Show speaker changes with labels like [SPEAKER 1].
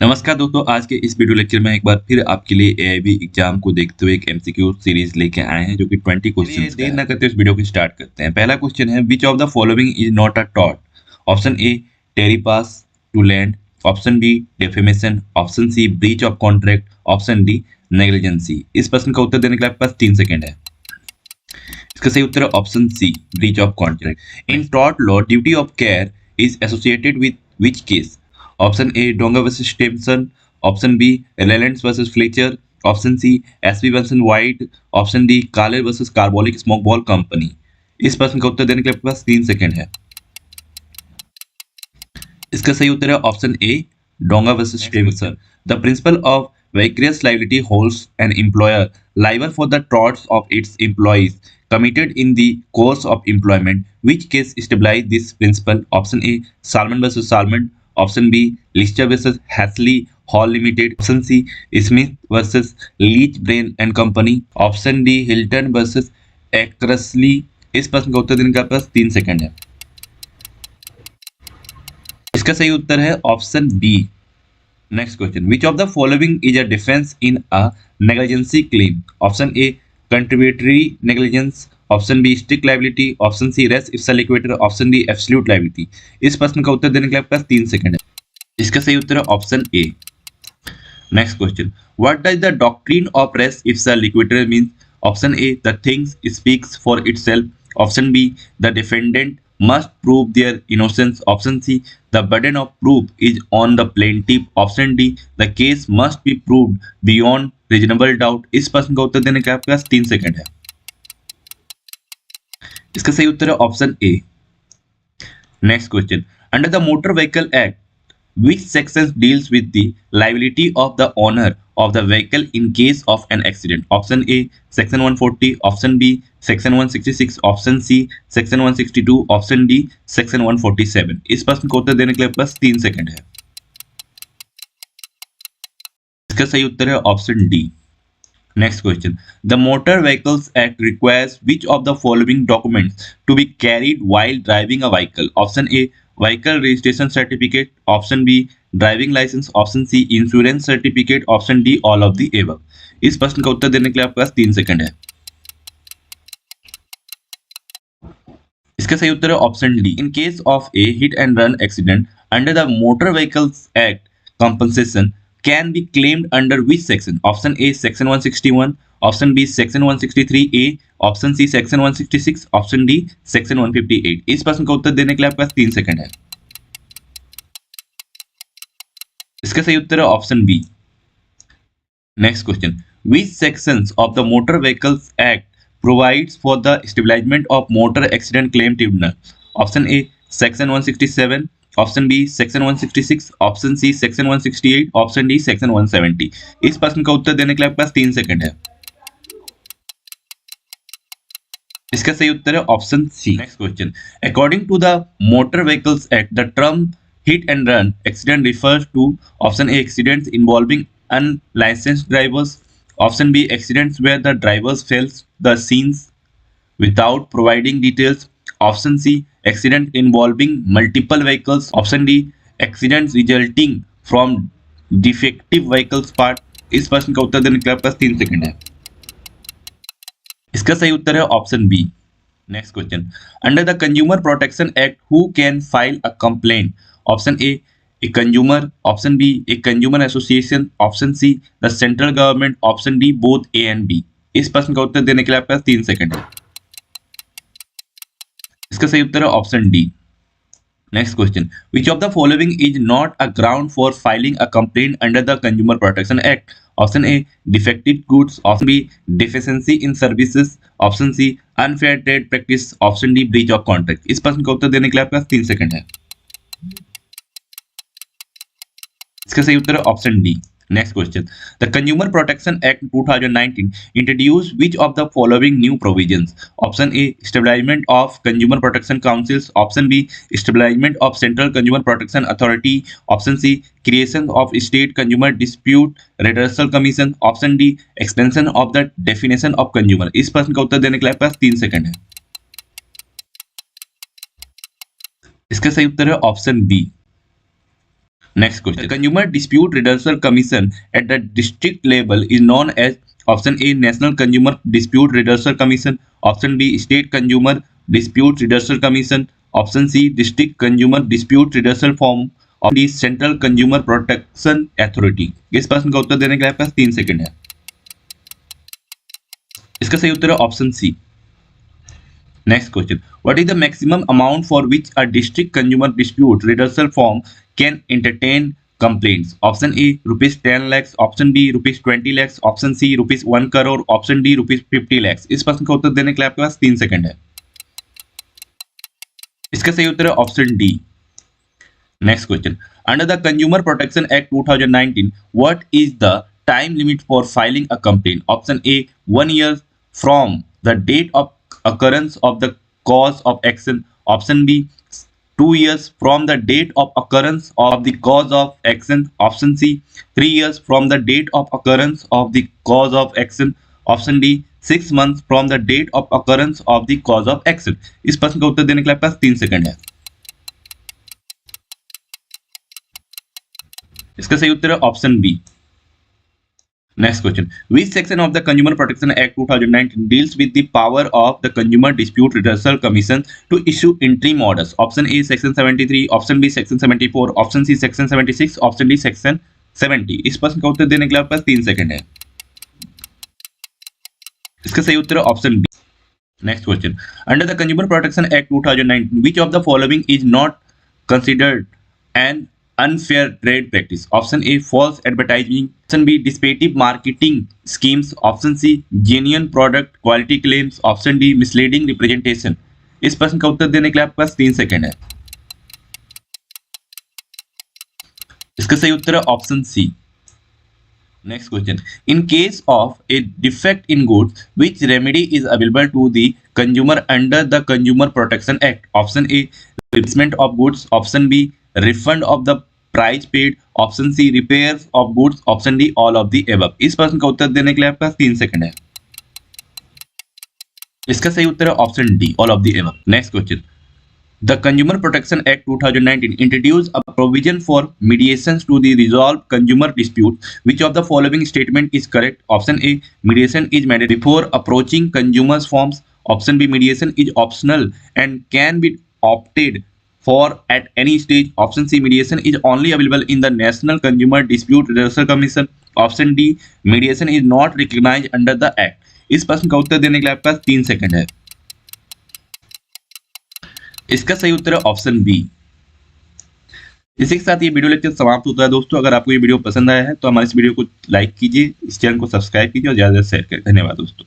[SPEAKER 1] नमस्कार दोस्तों, आज के इस वीडियो लेक्चर में एक बार फिर आपके लिए एआईबी एग्जाम को देखते हुए एक एमसीक्यू सीरीज लेके आए हैं जो कि 20 क्वेश्चंस का है। देर ना करते इस वीडियो को स्टार्ट करते हैं। पहला क्वेश्चन है, which of the following is not a tort? Option A trespass to land, option B defamation, option C breach of contract, option D negligence. इस प्रश्न का उत्तर देने के लिए आपके पास 3 सेकंड है। इसका सही उत्तर है option C breach of contract. In tort law duty of care is associated with which case? Option A Donoghue versus Stevenson, option B Rylands versus Fletcher, option C Ashby versus White, option D Carlill versus Carbolic Smoke Ball Company. इस प्रश्न का उत्तर देने के लिए आपके पास 3 second है। इसका सही उत्तर है option A Donoghue versus Stevenson. The principle of vicarious liability holds an employer liable for the torts of its employees committed in the course of employment. Which case establish this principle? Option A Salmon versus Salmon, option B Lister versus Hasley Hall Limited, option C Smith versus Leach Brain and Company, option D Hilton versus Eckersley। इस प्रश्न का उत्तर देने का पास 3 second है। इसका सही उत्तर है option B. Next question, which of the following is a defence in a negligence claim? Option A contributory negligence, option B strict liability, option C res ipsa liquidator, option D absolute liability. इस प्रश्न का उत्तर देने के लिए आपके पास 3 second है। इसका सही उत्तर है option A. Next question, what does the doctrine of res ipsa loquitur mean? Option A the things speaks for itself, option B the defendant must prove their innocence, option C the burden of proof is on the plaintiff, option D the case must be proved beyond reasonable doubt। इस प्रश्न का उत्तर देने के आपके पास 3 second है। इसका सही उत्तर है option A. Next question, under the motor vehicle act which sections deals with the liability of the owner of the vehicle in case of an accident? Option A section 140, option B section 166, option C section 162, option D section 147। इस प्रश्न को उत्तर देने के लिए बस 3 second है। इसका सही उत्तर है option D. Next question, the motor vehicles act requires which of the following documents to be carried while driving a vehicle? Option A vehicle registration certificate, option B driving licence, option C insurance certificate, option D all of the above. इस प्रश्न का उत्तर देने के लिए आपके पास 3 second है। इसका सही उत्तर है option D. In case of a hit and run accident under the motor vehicles act compensation can be claimed under which section? Option A section 161, option B section 163A, option C section 166, option D section 158। इस प्रश्न का उत्तर देने के लिए आपके पास 3 second है। इसका सही उत्तर है option B. Next question, which sections of the motor vehicles act provides for the establishment of motor accident claim tribunal? Option A section 167, option B section 166, option C section 168, option D section 170। इस प्रश्न का उत्तर देने के लिए आपके पास 3 second है। इसका सही उत्तर है option C. Next question, according to the motor vehicles act the term hit and run accident refers to option A accidents involving unlicensed drivers, option B accidents where the drivers fails the scenes without providing details, option C accident involving multiple vehicles, option D accidents resulting from defective vehicles part। इस प्रश्न का उत्तर देने के लिए आपके पास 3 second है। इसका सही उत्तर है option B. Next question, under the consumer protection act who can file a complaint? Option A consumer, option B a consumer association, option C the central government, option D both A and B. इस प्रश्न का उत्तर देने के लिए आपके पास 3 second है। इसका सही उत्तर है option D. Next question, which of the following is not a ground for filing a complaint under the consumer protection act? Option A defective goods, option B deficiency in services, option C unfair trade practice, option D breach of contract. इस प्रश्न का उत्तर देने के लिए आपके पास 3 second है। इसका सही उत्तर है option D. Next question, the consumer protection act 2019 introduce which of the following new provisions? Option A establishment of consumer protection councils, option B establishment of central consumer protection authority, option C creation of state consumer dispute redressal commission, option D expansion of the definition of consumer. इस प्रश्न का उत्तर देने के लिए आपके पास 3 second है। इसका सही उत्तर है option B. Next question, consumer dispute redressal commission at the district level is known as option A national consumer dispute redressal commission, option B state consumer dispute redressal commission, option C district consumer dispute redressal forum, और D central consumer protection authority. इस प्रश्न का उत्तर देने के लिए आपके पास 3 second है। इसका सही उत्तर है option C. Next question, what is the maximum amount for which a district consumer dispute redressal forum can entertain complaints, option A ₹10 lakhs, option B ₹20 lakhs, option C ₹1 crore, option D ₹50 lakhs। इस प्रश्न का उत्तर देने के लिए आपके पास 3 second है। इसका सही उत्तर है option D. Next question, under the consumer protection act 2019 what is the time limit for filing a complaint, option A 1 year from the date of occurrence of the cause of action, option B 2 years from the date of occurrence of the cause of action, option C 3 years from the date of occurrence of the cause of action, option D 6 months from the date of occurrence of the cause of action। इस प्रश्न का उत्तर देने के लिए आपके पास 3 second है। इसका सही उत्तर है option B. Next question, which section of the Consumer Protection Act 2019 deals with the power of the Consumer Dispute Redressal Commission to issue interim orders, option A section 73, option B section 74, option C section 76, option D section 70। इस प्रश्न का उत्तर देने के लिए आपके पास 3 second है। इसका सही उत्तर है option B. Next question, under the consumer protection act 2019 which of the following is not considered an unfair trade practice, option A false advertising, option B deceptive marketing schemes, option C genuine product quality claims, option D misleading representation। इस प्रश्न का उत्तर देने के लिए आपके पास 3 second है। इसका सही उत्तर है option C. Next question, in case of a defect in goods which remedy is available to the consumer under the consumer protection act, option A replacement of goods, option B refund of the price paid, option C repairs of goods, option D all of the above। इस प्रश्न का उत्तर देने के लिए आपके पास 3 second है। इसका सही उत्तर है option D all of the above। Next question, the Consumer Protection Act 2019 introduced a provision for mediations to the resolve consumer dispute, which of the following statement is correct, option A mediation is made before approaching consumers forms, option B mediation is optional and can be opted for at any stage, option C mediation is only available in the National Consumer Dispute Redressal Commission, option D mediation is not recognized under the act। इस प्रश्न का उत्तर देने के लिए आपके पास 3 second है। इसका सही उत्तर है ऑप्शन बी। इसी के साथ ये वीडियो लेक्चर समाप्त होता है दोस्तों। अगर आपको ये वीडियो पसंद आया है तो हमारे इस वीडियो को लाइक कीजिए, इस चैनल को सब्सक्राइब कीजिए और ज़्यादा से शेयर करें। धन्यवाद दोस्तों।